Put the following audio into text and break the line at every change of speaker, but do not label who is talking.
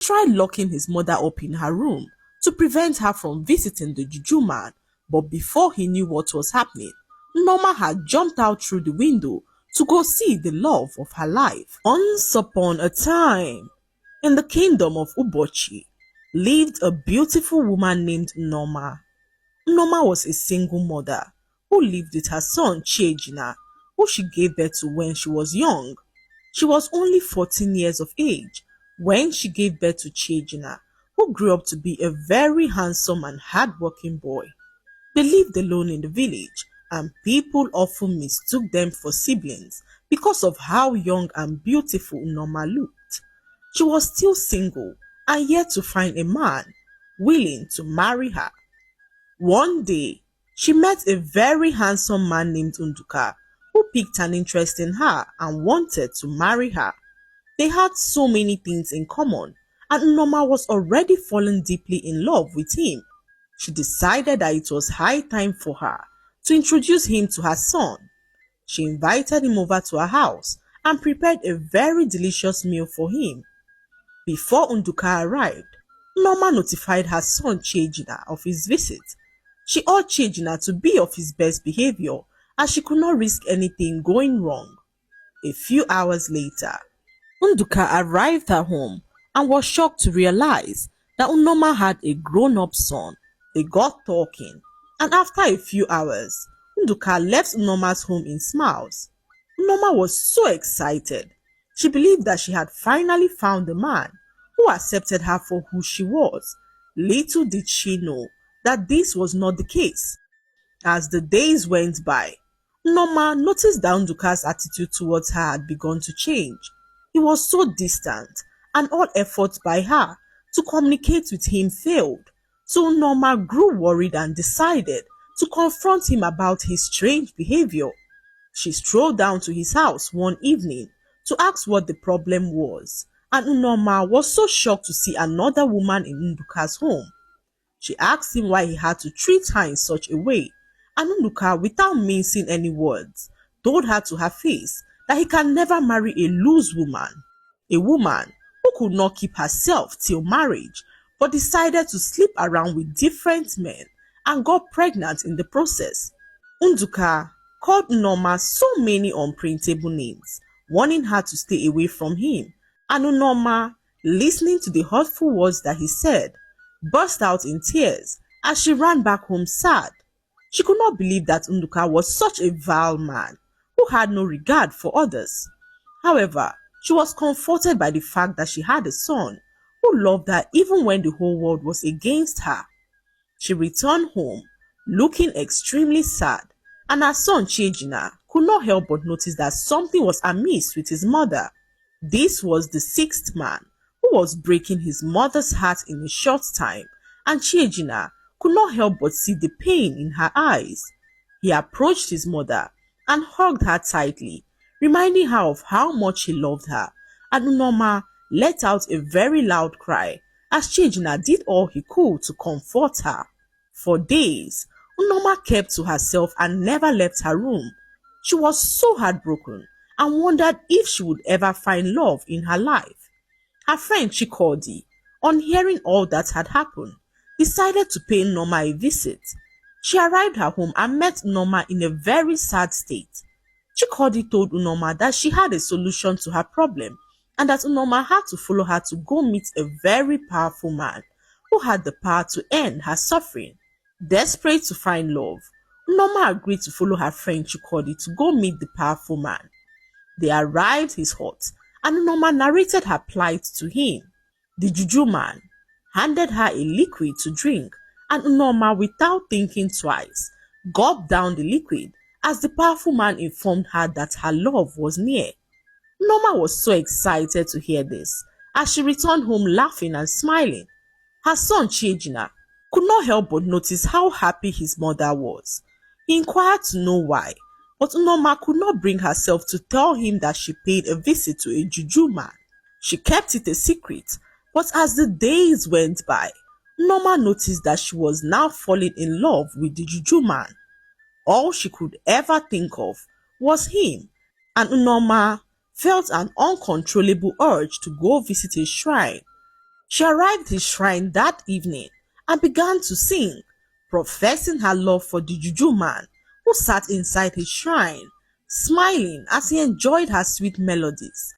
He tried locking his mother up in her room to prevent her from visiting the juju man, but before he knew what was happening, Norma had jumped out through the window to go see the love of her life. Once upon a time, in the kingdom of Ubochi, lived a beautiful woman named Norma. Norma was a single mother who lived with her son Chiejina, who she gave birth to when she was young. She was only 14 years of age when she gave birth to Chiejina, who grew up to be a very handsome and hardworking boy. They lived alone in the village, and people often mistook them for siblings because of how young and beautiful Norma looked. She was still single and yet to find a man willing to marry her. One day, she met a very handsome man named Unduka who piqued an interest in her and wanted to marry her. They had so many things in common, and Norma was already falling deeply in love with him. She decided that it was high time for her to introduce him to her son. She invited him over to her house and prepared a very delicious meal for him. Before Unduka arrived, Norma notified her son Chiejina of his visit. She urged Chiejina to be of his best behavior as she could not risk anything going wrong. A few hours later, Unduka arrived at home and was shocked to realize that Norma had a grown-up son. They got talking, and after a few hours, Unduka left Norma's home in smiles. Norma was so excited. She believed that she had finally found a man who accepted her for who she was. Little did she know that this was not the case. As the days went by, Norma noticed that Unduka's attitude towards her had begun to change. He was so distant, and all efforts by her to communicate with him failed. So Norma grew worried and decided to confront him about his strange behavior. She strolled down to his house one evening to ask what the problem was, and Norma was so shocked to see another woman in Unduka's home. She asked him why he had to treat her in such a way, and Unduka, without mincing any words, told her to her face that he can never marry a woman who could not keep herself till marriage, but decided to sleep around with different men and got pregnant in the process. Unduka called Norma so many unprintable names, warning her to stay away from him, and Norma, listening to the hurtful words that he said, burst out in tears as she ran back home sad. She could not believe that Unduka was such a vile man who had no regard for others. However, she was comforted by the fact that she had a son who loved her even when the whole world was against her. She returned home looking extremely sad, and her son Chiejina could not help but notice that something was amiss with his mother. This was the sixth man who was breaking his mother's heart in a short time, and Chiejina could not help but see the pain in her eyes. He approached his mother and hugged her tightly, reminding her of how much he loved her, and Norma let out a very loud cry as Chiejina did all he could to comfort her. For days, Norma kept to herself and never left her room. She was so heartbroken and wondered if she would ever find love in her life. Her friend Chikodi, on hearing all that had happened, decided to pay Norma a visit. She arrived at home and met Norma in a very sad state. Chikodi told Norma that she had a solution to her problem and that Norma had to follow her to go meet a very powerful man who had the power to end her suffering. Desperate to find love, Norma agreed to follow her friend Chikodi to go meet the powerful man. They arrived his hut and Norma narrated her plight to him. The juju man handed her a liquid to drink, and Norma, without thinking twice, gulped down the liquid as the powerful man informed her that her love was near. Norma was so excited to hear this as she returned home laughing and smiling. Her son Chiejina could not help but notice how happy his mother was. He inquired to know why, but Norma could not bring herself to tell him that she paid a visit to a juju man. She kept it a secret, but as the days went by, Norma noticed that she was now falling in love with the juju man. All she could ever think of was him, and Norma felt an uncontrollable urge to go visit his shrine. She arrived at his shrine that evening and began to sing, professing her love for the juju man who sat inside his shrine, smiling as he enjoyed her sweet melodies.